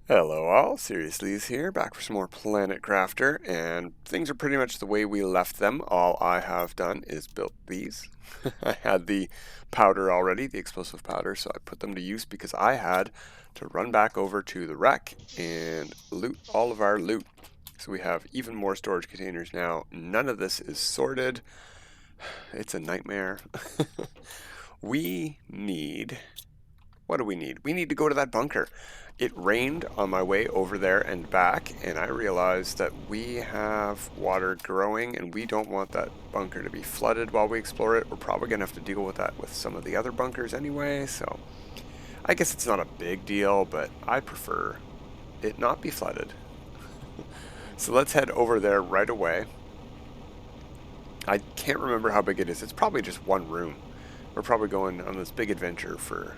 Hello all, Seriously's here, back for some more Planet Crafter, and things are pretty much the way we left them. All I have done is built these. I had the powder already, the explosive powder, so I put them to use because I had to run back over to the wreck and loot all of our loot. So we have even more storage containers now. None of this is sorted. It's a nightmare. We need... What do we need? We need to go to that bunker. It rained on my way over there and back, and I realized that we have water growing and we don't want that bunker to be flooded while we explore it. We're probably going to have to deal with that with some of the other bunkers anyway, so I guess it's not a big deal, but I prefer it not be flooded. So let's head over there right away. I can't remember how big it is. It's probably just one room. We're probably going on this big adventure for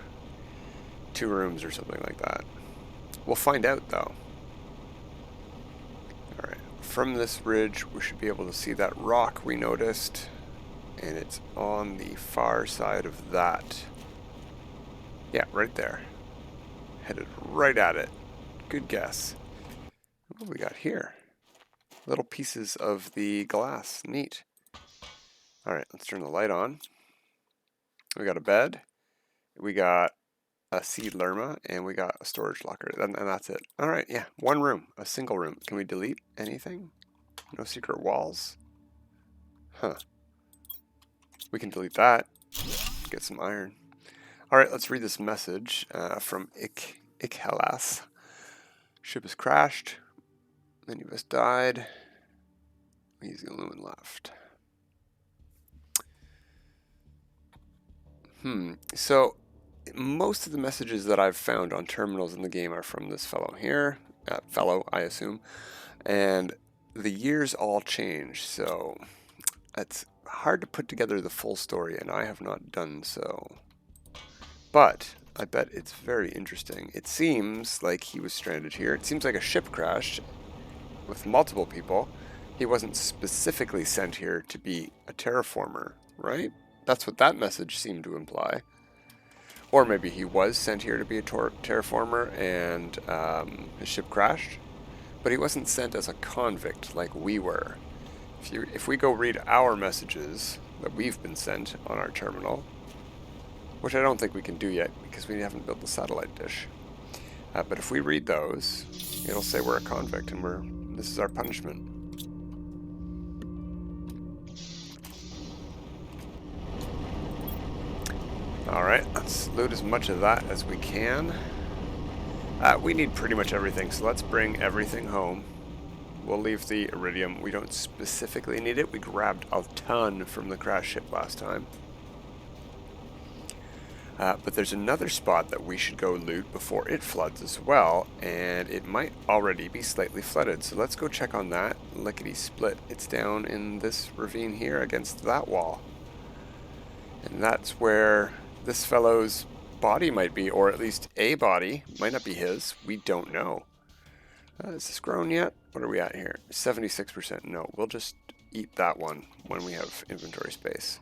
2 rooms or something like that. We'll find out though. Alright, from this ridge we should be able to see that rock we noticed, and it's on the far side of that. Yeah, right there. Headed right at it. Good guess. What do we got here? Little pieces of the glass. Neat. Alright, let's turn the light on. We got a bed. We got a seed lerma, and we got a storage locker, and that's it. All right, yeah, one room, a single room. Can we delete anything? No secret walls? Huh. We can delete that. Get some iron. All right, let's read this message from Ikhelas. Ship has crashed. Many of us died. He's the only one left. So most of the messages that I've found on terminals in the game are from this fellow here, I assume, and the years all change, so it's hard to put together the full story, and I have not done so. But I bet it's very interesting. It seems like he was stranded here. It seems like a ship crashed with multiple people. He wasn't specifically sent here to be a terraformer, right? That's what that message seemed to imply. Or maybe he was sent here to be a terraformer and his ship crashed, but he wasn't sent as a convict like we were. If we go read our messages that we've been sent on our terminal, which I don't think we can do yet because we haven't built the satellite dish, but if we read those, it'll say we're a convict and this is our punishment. Alright, let's loot as much of that as we can. We need pretty much everything, so let's bring everything home. We'll leave the iridium. We don't specifically need it. We grabbed a ton from the crash ship last time. But there's another spot that we should go loot before it floods as well, and it might already be slightly flooded. So let's go check on that. Lickety split. It's down in this ravine here against that wall. And that's where this fellow's body might be, or at least a body. Might not be his. We don't know. Is this grown yet? What are we at here? 76%. No, we'll just eat that one when we have inventory space.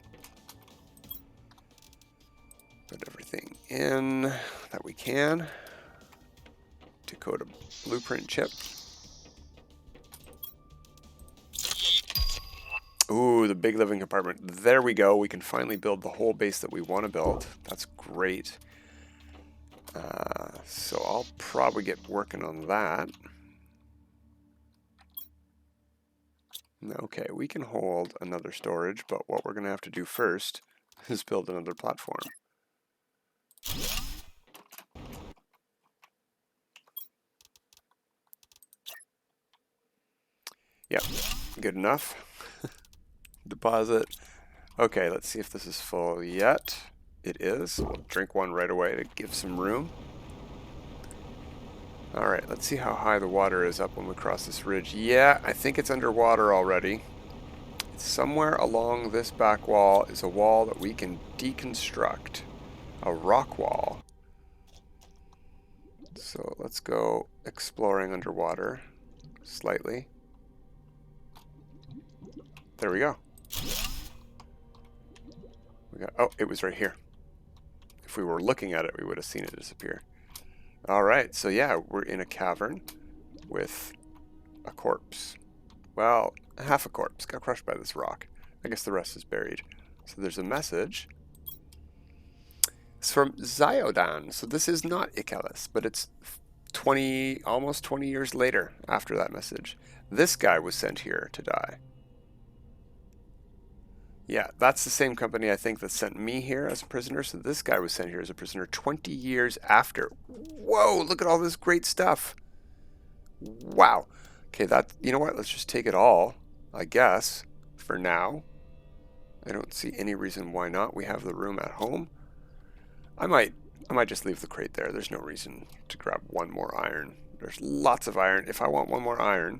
Put everything in that we can. Decode a blueprint chip. Ooh, the big living compartment. There we go. We can finally build the whole base that we want to build. That's great. So I'll probably get working on that. Okay, we can hold another storage, but what we're going to have to do first is build another platform. Yep, good enough. Deposit. Okay, let's see if this is full yet. It is. We'll drink one right away to give some room. Alright, let's see how high the water is up when we cross this ridge. Yeah, I think it's underwater already. Somewhere along this back wall is a wall that we can deconstruct. A rock wall. So let's go exploring underwater slightly. There we go. Oh, it was right here. If we were looking at it, we would have seen it disappear. Alright, so yeah, we're in a cavern with a corpse. Well, half a corpse. Got crushed by this rock. I guess the rest is buried. So there's a message. It's from Ziodan. So this is not Icalis, but it's 20, almost 20 years later after that message. This guy was sent here to die. Yeah, that's the same company I think that sent me here as a prisoner. So this guy was sent here as a prisoner 20 years after. Whoa, look at all this great stuff. Wow. Okay, that, you know what? Let's just take it all, I guess, for now. I don't see any reason why not. We have the room at home. I might just leave the crate there. There's no reason to grab one more iron. There's lots of iron. If I want one more iron,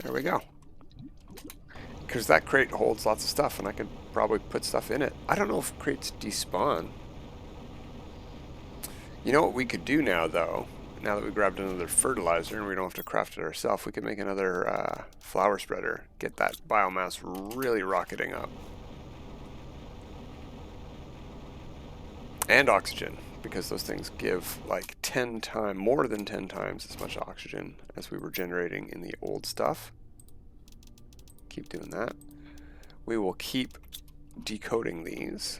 there we go. Because that crate holds lots of stuff, and I could probably put stuff in it. I don't know if crates despawn. You know what we could do now, though? Now that we grabbed another fertilizer and we don't have to craft it ourselves, we could make another flower spreader. Get that biomass really rocketing up. And oxygen, because those things give like 10 times, more than 10 times as much oxygen as we were generating in the old stuff. Keep doing that. We will keep decoding these.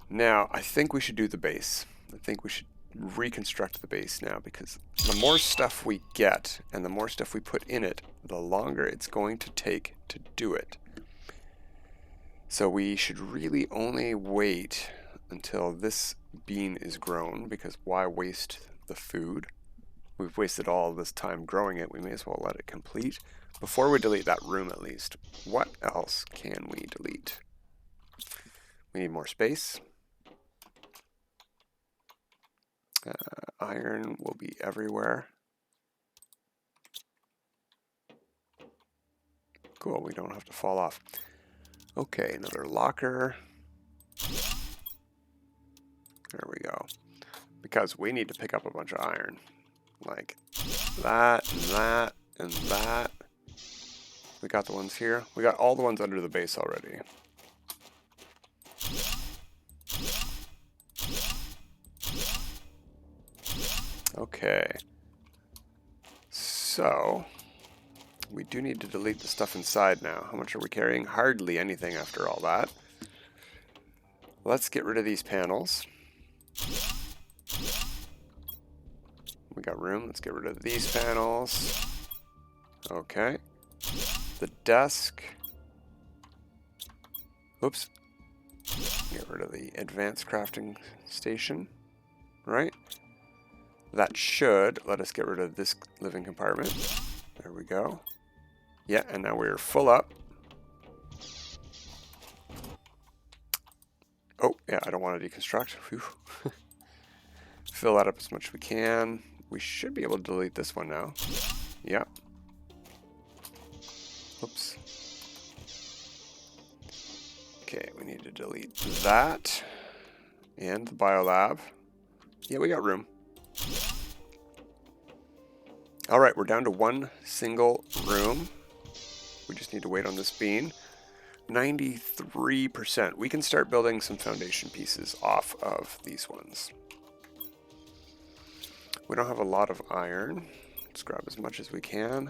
Now, I think we should do the base. I think we should reconstruct the base now, because the more stuff we get and the more stuff we put in it, the longer it's going to take to do it. So we should really only wait until this bean is grown, because why waste the food? We've wasted all this time growing it. We may as well let it complete. Before we delete that room, at least, what else can we delete? We need more space. Iron will be everywhere. Cool, we don't have to fall off. Okay, another locker. There we go. Because we need to pick up a bunch of iron. Like that, and that, and that. We got the ones here. We got all the ones under the base already. Okay. So, we do need to delete the stuff inside now. How much are we carrying? Hardly anything after all that. Let's get rid of these panels. We got room. Let's get rid of these panels. Okay. The desk. Oops. Get rid of the advanced crafting station. Right? That should let us get rid of this living compartment. There we go. Yeah, and now we're full up. Oh, yeah, I don't want to deconstruct. Whew. Fill that up as much as we can. We should be able to delete this one now. Yeah. Oops. Okay, we need to delete that. And the biolab. Yeah, we got room. Alright, we're down to one single room. We just need to wait on this bean. 93%. We can start building some foundation pieces off of these ones. We don't have a lot of iron. Let's grab as much as we can.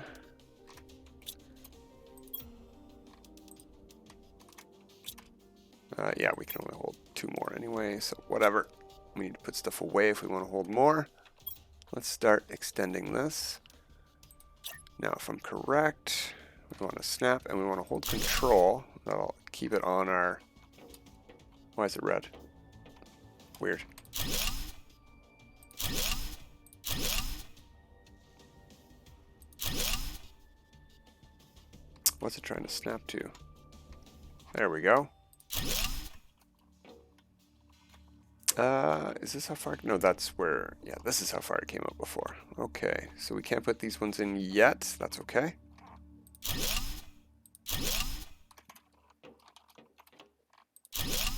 Yeah, we can only hold 2 more anyway, so whatever. We need to put stuff away if we want to hold more. Let's start extending this. Now, if I'm correct, we want to snap and we want to hold control. That'll keep it on our... Why is it red? Weird. What's it trying to snap to? There we go. Is this how far? No, that's where, yeah, this is how far it came up before. Okay, so we can't put these ones in yet. That's okay.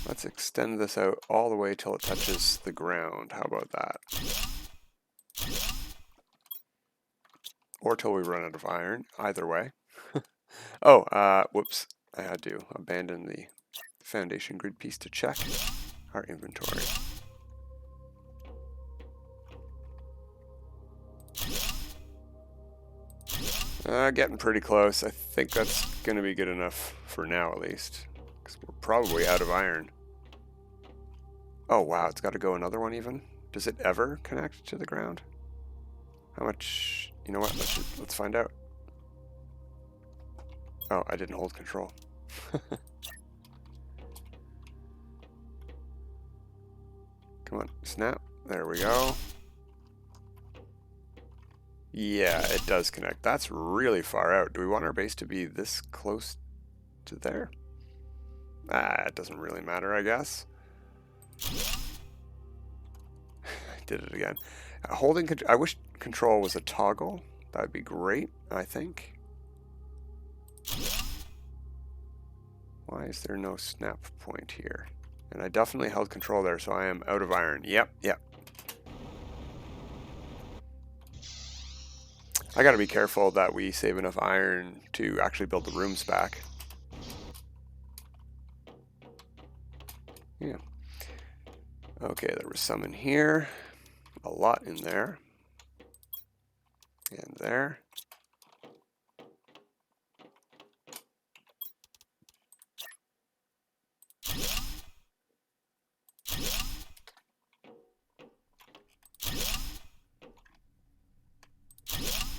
Let's extend this out all the way till it touches the ground. How about that? Or till we run out of iron. Either way. Oh, whoops. I had to abandon the foundation grid piece to check our inventory. Getting pretty close. I think that's going to be good enough for now, at least. Because we're probably out of iron. Oh, wow. It's got to go another one even? Does it ever connect to the ground? How much? You know what? Let's find out. Oh, I didn't hold control. Come on, snap. There we go. Yeah, it does connect. That's really far out. Do we want our base to be this close to there? It doesn't really matter, I guess. I did it again. I wish control was a toggle. That would be great, I think. Why is there no snap point here? And I definitely held control there, so I am out of iron. Yep. I gotta be careful that we save enough iron to actually build the rooms back. Yeah. Okay, there was some in here. A lot in there. And there.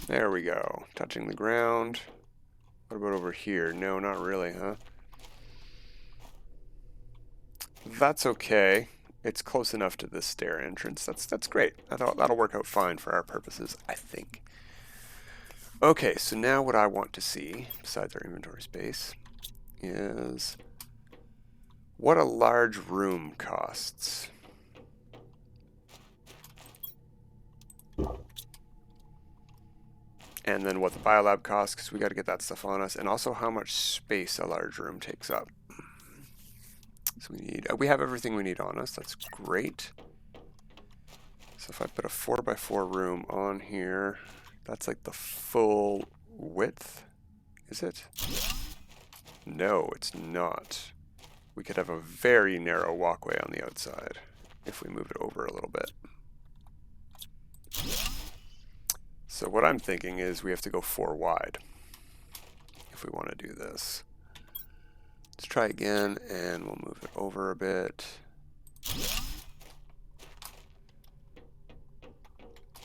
There we go. Touching the ground. What about over here? No, not really, huh? That's okay. It's close enough to this stair entrance. That's great. That'll work out fine for our purposes, I think. Okay, so now what I want to see, besides our inventory space, is what a large room costs. And then what the biolab costs, because we got to get that stuff on us, and also how much space a large room takes up. So we have everything we need on us. That's great. So if I put a 4x4 room on here, that's like the full width, is it? No, it's not. We could have a very narrow walkway on the outside if we move it over a little bit. So what I'm thinking is we have to go 4 wide if we want to do this. Let's try again, and we'll move it over a bit.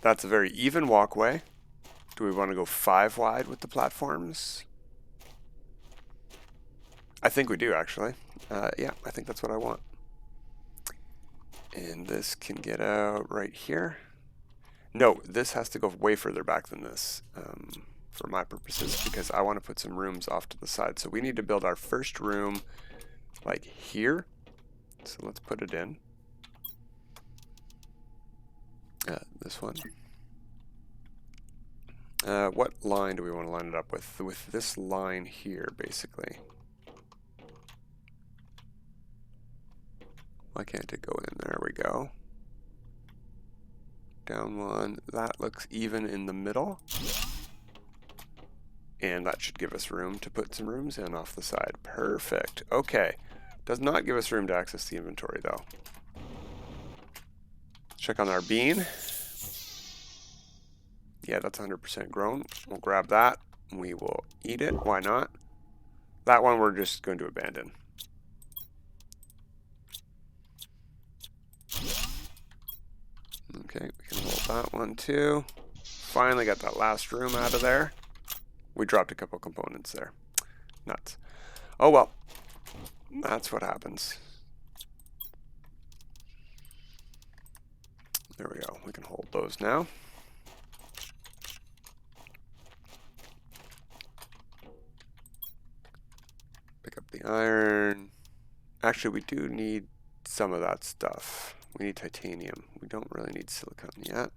That's a very even walkway. Do we want to go 5 wide with the platforms? I think we do, actually. Yeah, I think that's what I want. And this can get out right here. No, this has to go way further back than this for my purposes, because I want to put some rooms off to the side. So we need to build our first room like here. So let's put it in. This one. What line do we want to line it up with? With this line here, basically. Why can't it go in? There we go. Down one. That looks even in the middle. And that should give us room to put some rooms in off the side. Perfect. Okay. Does not give us room to access the inventory, though. Check on our bean. Yeah, that's 100% grown. We'll grab that. We will eat it. Why not? That one we're just going to abandon. Okay, we can hold that one too. Finally got that last room out of there. We dropped a couple components there. Nuts. Oh well. That's what happens. There we go. We can hold those now. Pick up the iron. Actually, we do need some of that stuff. We need titanium. We don't really need silicon yet.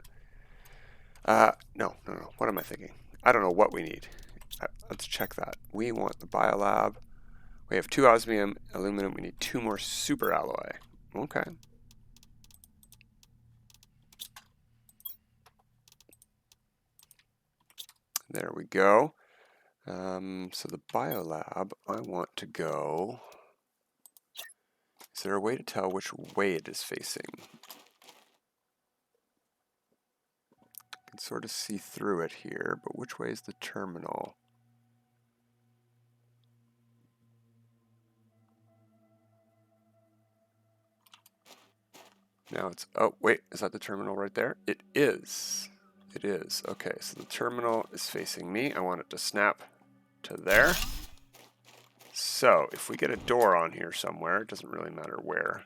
No. What am I thinking? I don't know what we need. Let's check that. We want the biolab. We have 2 osmium, aluminum. We need 2 more super alloy. Okay. There we go. So the biolab, I want to go. Is there a way to tell which way it is facing? can sort of see through it here, but which way is the terminal? Now it's, oh wait, is that the terminal right there? It is. It is. Okay, so the terminal is facing me. I want it to snap to there. So if we get a door on here somewhere, it doesn't really matter where.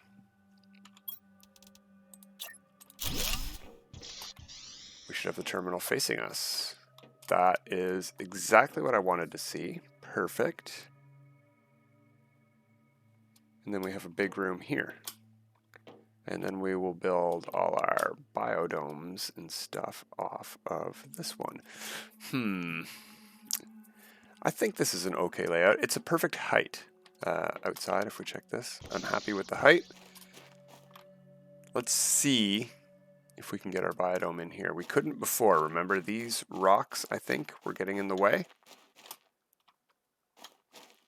We should have the terminal facing us. That is exactly what I wanted to see. Perfect. And then we have a big room here. And then we will build all our biodomes and stuff off of this one. I think this is an okay layout. It's a perfect height outside if we check this. I'm happy with the height. Let's see if we can get our biodome in here. We couldn't before. Remember, these rocks, I think, were getting in the way.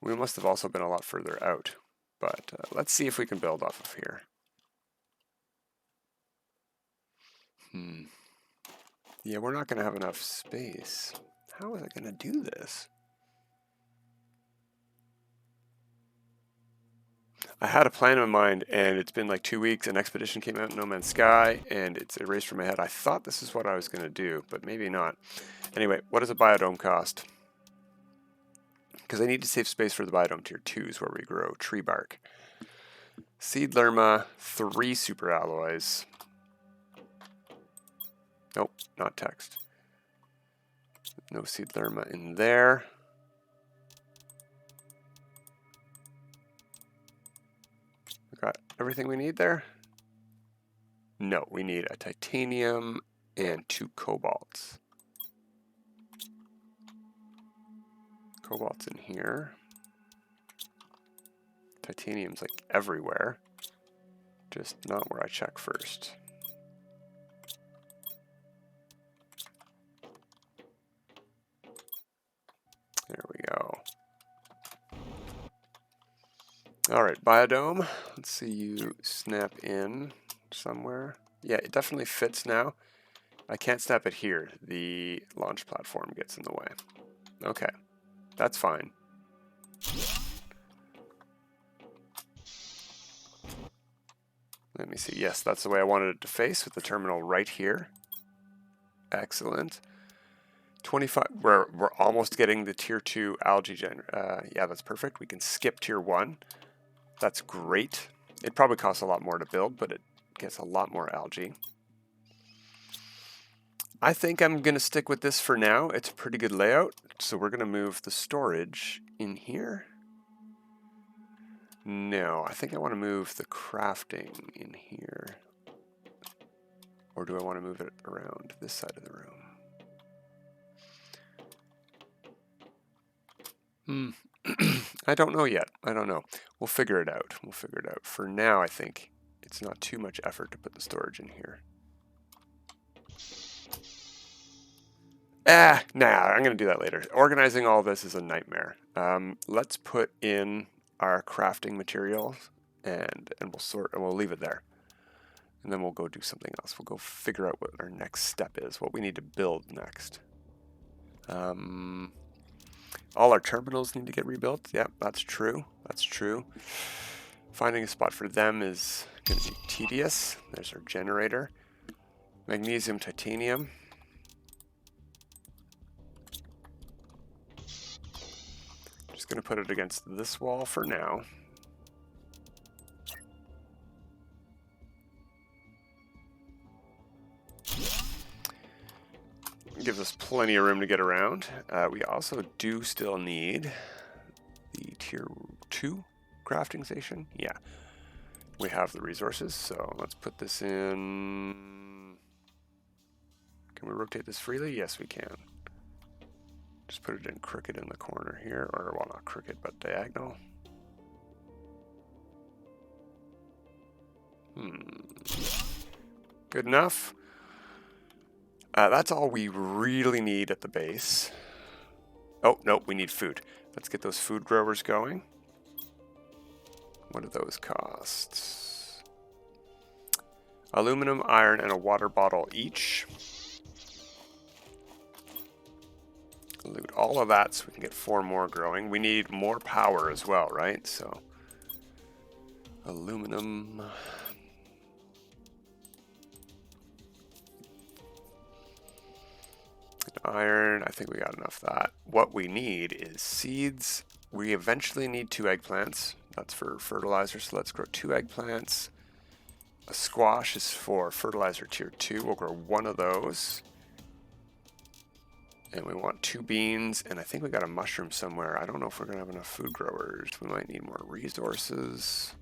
We must have also been a lot further out. But let's see if we can build off of here. Yeah, we're not going to have enough space. How is I going to do this? I had a plan in mind, and it's been like 2 weeks. An expedition came out in No Man's Sky, and it's erased from my head. I thought this is what I was going to do, but maybe not. Anyway, what does a biodome cost? Because I need to save space for the biodome tier 2s where we grow tree bark. Seed lerma, 3 super alloys. Nope, not text. No seed lerma in there. We got everything we need there? No, we need a titanium and 2 cobalts. Cobalt's in here. Titanium's like everywhere, just not where I check first. There we go. All right, biodome. Let's see you snap in somewhere. Yeah, it definitely fits now. I can't snap it here. The launch platform gets in the way. Okay, that's fine. Let me see. Yes, that's the way I wanted it to face, with the terminal right here. Excellent. 25. We're almost getting the tier 2 algae yeah, that's perfect. We can skip tier 1. That's great. It probably costs a lot more to build, but it gets a lot more algae. I think I'm going to stick with this for now. It's a pretty good layout. So we're going to move the storage in here. No, I think I want to move the crafting in here. Or do I want to move it around this side of the room? I don't know yet. I don't know. We'll figure it out. We'll figure it out. For now, I think it's not too much effort to put the storage in here. Nah, I'm going to do that later. Organizing all this is a nightmare. Let's put in our crafting materials and we'll sort and we'll leave it there. And then we'll go do something else. We'll go figure out what our next step is, what we need to build next. All our terminals need to get rebuilt. Yep, that's true. That's true. Finding a spot for them is going to be tedious. There's our generator. Magnesium, titanium. Just going to put it against this wall for now. Gives us plenty of room to get around. We also do still need the tier 2 crafting station. Yeah, we have the resources, so let's put this in. Can we rotate this freely? Yes, we can. Just put it in crooked in the corner here, or well, not crooked, but diagonal. Good enough. That's all we really need at the base. Oh, no, we need food. Let's get those food growers going. What do those cost? Aluminum, iron, and a water bottle each. loot all of that so we can get 4 more growing. We need more power as well, right? So aluminum. Iron, I think we got enough of that. What we need is seeds. We eventually need 2 eggplants. That's for fertilizer, so let's grow 2 eggplants. A squash is for fertilizer tier 2. We'll grow 1 of those. And we want 2 beans, and I think we got a mushroom somewhere. I don't know if we're going to have enough food growers. We might need more resources.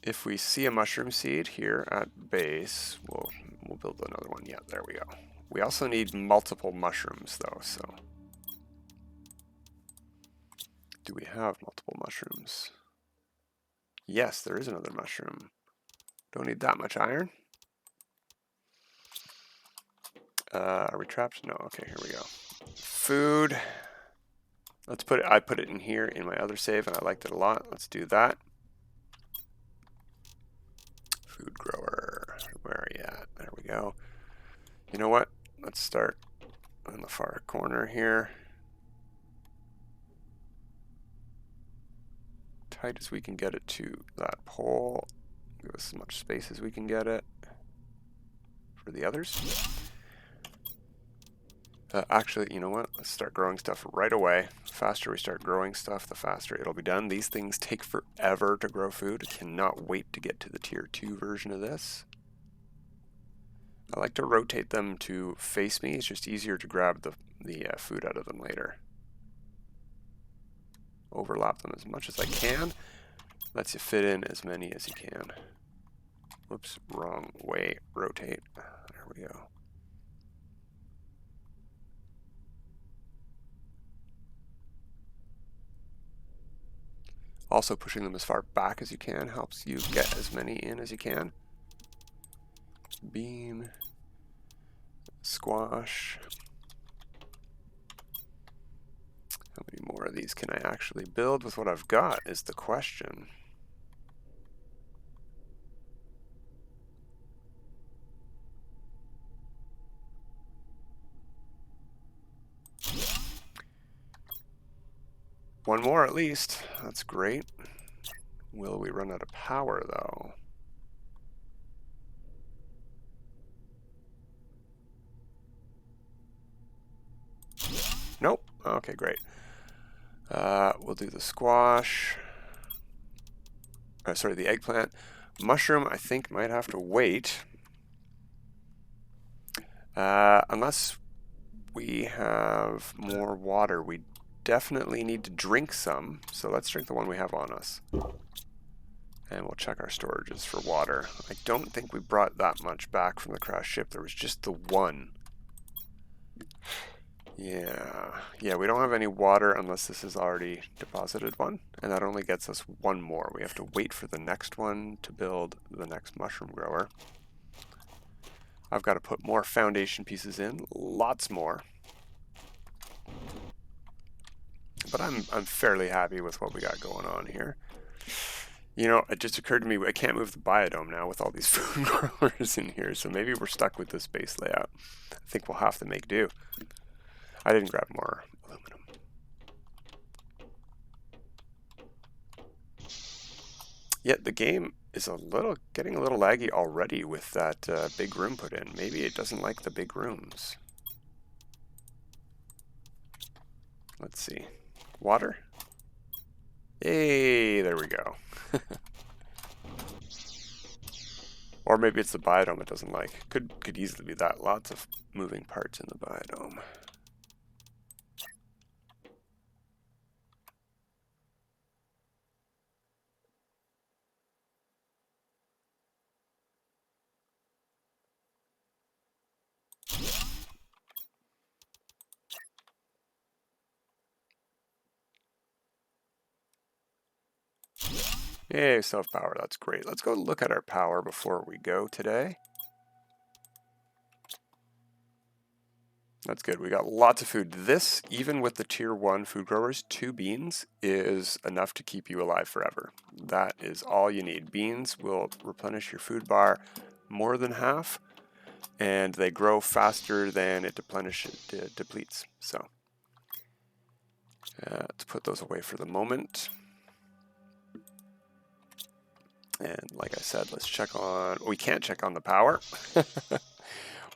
If we see a mushroom seed here at base, we'll build another one. Yeah, there we go. We also need multiple mushrooms though, so. Do we have multiple mushrooms? Yes, there is another mushroom. Don't need that much iron. Are we trapped? No, okay, here we go. Food. Let's put it, I put it in here in my other save and I liked it a lot. Let's do that. Food grower, where are you at? There we go. You know what? Let's start in the far corner here. Tight as we can get it to that pole. Give us as much space as we can get it for the others. Actually, you know what? Let's start growing stuff right away. The faster we start growing stuff, the faster it'll be done. These things take forever to grow food. I cannot wait to get to the tier 2 version of this. I like to rotate them to face me. It's just easier to grab the food out of them later. Overlap them as much as I can. Lets you fit in as many as you can. Whoops, wrong way. Rotate. There we go. Also, pushing them as far back as you can helps you get as many in as you can. Bean. Squash. How many more of these can I actually build with what I've got is the question. One more at least. That's great. Will we run out of power though? Nope. Okay, great. We'll do the squash. Sorry, the eggplant. Mushroom, I think, might have to wait. Unless we have more water. We definitely need to drink some. So let's drink the one we have on us. And we'll check our storages for water. I don't think we brought that much back from the crash ship. There was just the one. Yeah, we don't have any water unless this is already deposited one, and that only gets us 1 more. We have to wait for the next one to build the next mushroom grower. I've got to put more foundation pieces in, lots more. But I'm fairly happy with what we got going on here. You know, it just occurred to me, I can't move the biodome now with all these food growers in here, so maybe we're stuck with this base layout. I think we'll have to make do. I didn't grab more aluminum. Yet the game is getting a little laggy already with that big room put in. Maybe it doesn't like the big rooms. Let's see. Water? Hey, there we go. Or maybe it's the biodome it doesn't like. Could easily be that. Lots of moving parts in the biodome. Yay, self-power, that's great. Let's go look at our power before we go today. That's good, we got lots of food. This, even with the tier 1 food growers, 2 beans is enough to keep you alive forever. That is all you need. Beans will replenish your food bar more than half, and they grow faster than it depletes. So let's put those away for the moment. And like I said, let's check on, we can't check on the power.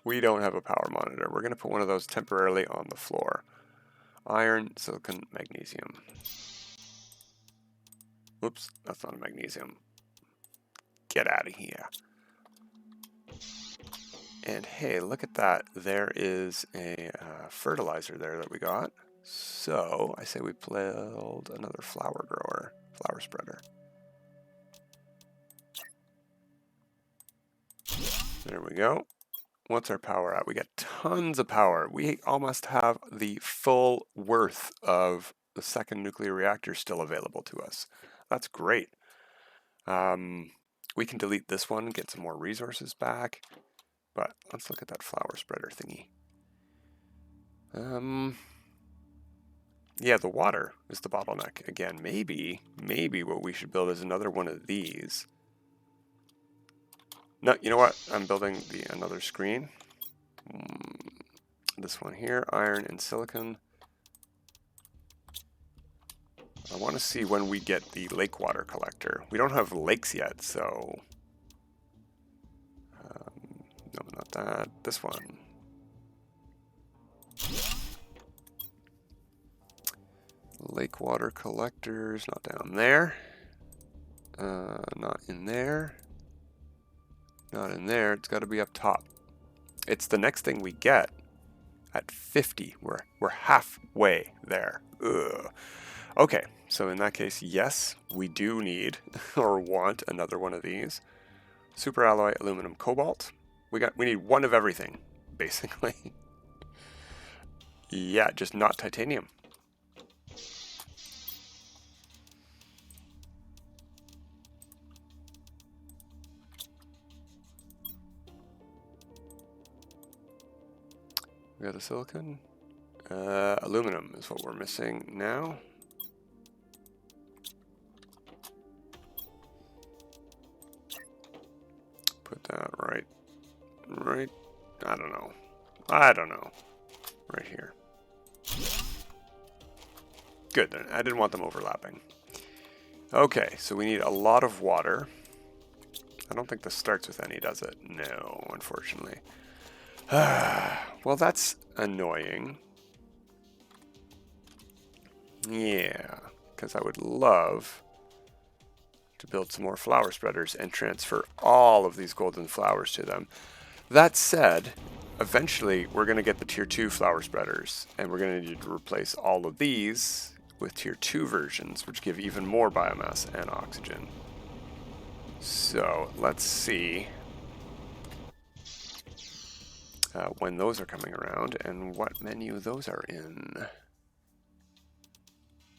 We don't have a power monitor. We're going to put one of those temporarily on the floor. Iron, silicon, magnesium. Oops, that's not a magnesium. Get out of here. And hey, look at that. There is a fertilizer there that we got. So I say we build another flower grower, flower spreader. There we go. What's our power at? We got tons of power. We almost have the full worth of the second nuclear reactor still available to us. That's great. We can delete this one and get some more resources back. But let's look at that flower spreader thingy. Yeah, the water is the bottleneck. Again, maybe what we should build is another one of these. No, you know what? I'm building another screen. This one here, iron and silicon. I want to see when we get the lake water collector. We don't have lakes yet, so... no, not that. This one. Lake water collectors, not down there. Not in there. Not in there. It's got to be up top. It's the next thing we get at 50. We're halfway there. Ugh. Okay, so in that case, yes, we do need or want another one of these. Super alloy, aluminum, cobalt. We need one of everything, basically. Yeah, just not titanium. We got the silicon. Aluminum is what we're missing now. Put that right, I don't know. Right here. Good, I didn't want them overlapping. Okay, so we need a lot of water. I don't think this starts with any, does it? No, unfortunately. Well, that's annoying. Yeah, because I would love to build some more flower spreaders and transfer all of these golden flowers to them. That said, eventually we're going to get the tier 2 flower spreaders, and we're going to need to replace all of these with tier 2 versions, which give even more biomass and oxygen. So let's see when those are coming around and what menu those are in.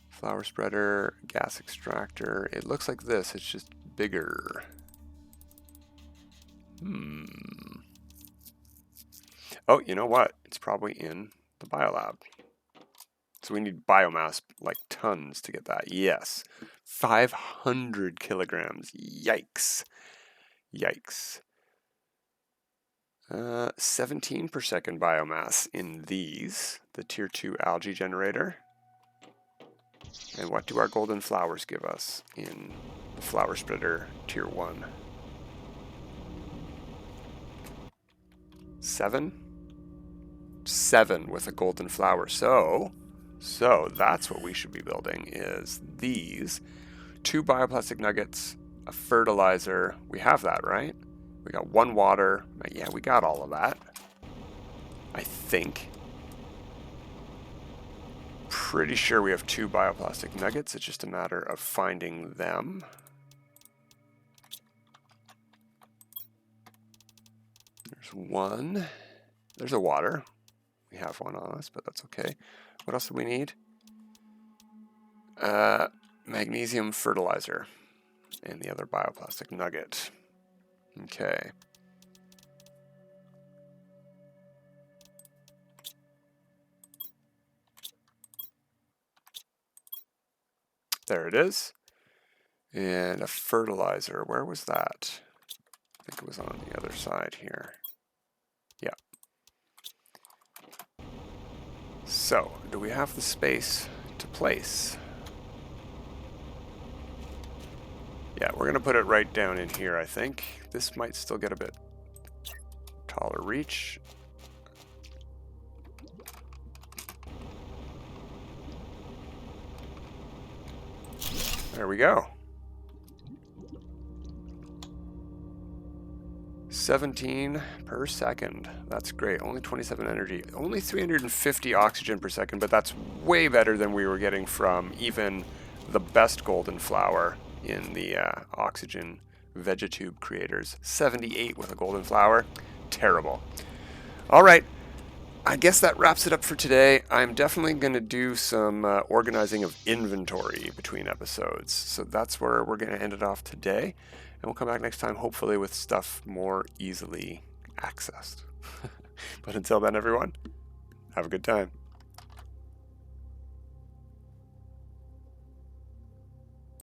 Flower spreader, gas extractor. It looks like this, it's just bigger. Oh, you know what? It's probably in the biolab. So we need biomass, like tons, to get that. Yes. 500 kilograms. Yikes. Yikes. 17 per second biomass in these, the tier 2 algae generator. And what do our golden flowers give us in the flower spreader tier 1? 7? 7 with a golden flower. So that's what we should be building, is these 2 bioplastic nuggets, a fertilizer. We have that, right? We got 1 water. Yeah, we got all of that, I think. Pretty sure we have 2 bioplastic nuggets. It's just a matter of finding them. There's 1. There's a water. We have 1 on us, but that's okay. What else do we need? Magnesium fertilizer and the other bioplastic nugget. Okay. There it is. And a fertilizer. Where was that? I think it was on the other side here. So, do we have the space to place? Yeah, we're going to put it right down in here, I think. This might still get a bit taller reach. There we go. 17 per second. That's great. Only 27 energy. Only 350 oxygen per second, but that's way better than we were getting from even the best golden flower in the oxygen vegetube creators. 78 with a golden flower. Terrible. All right. I guess that wraps it up for today. I'm definitely going to do some organizing of inventory between episodes. So that's where we're going to end it off today. And we'll come back next time, hopefully with stuff more easily accessed. But until then, everyone, have a good time.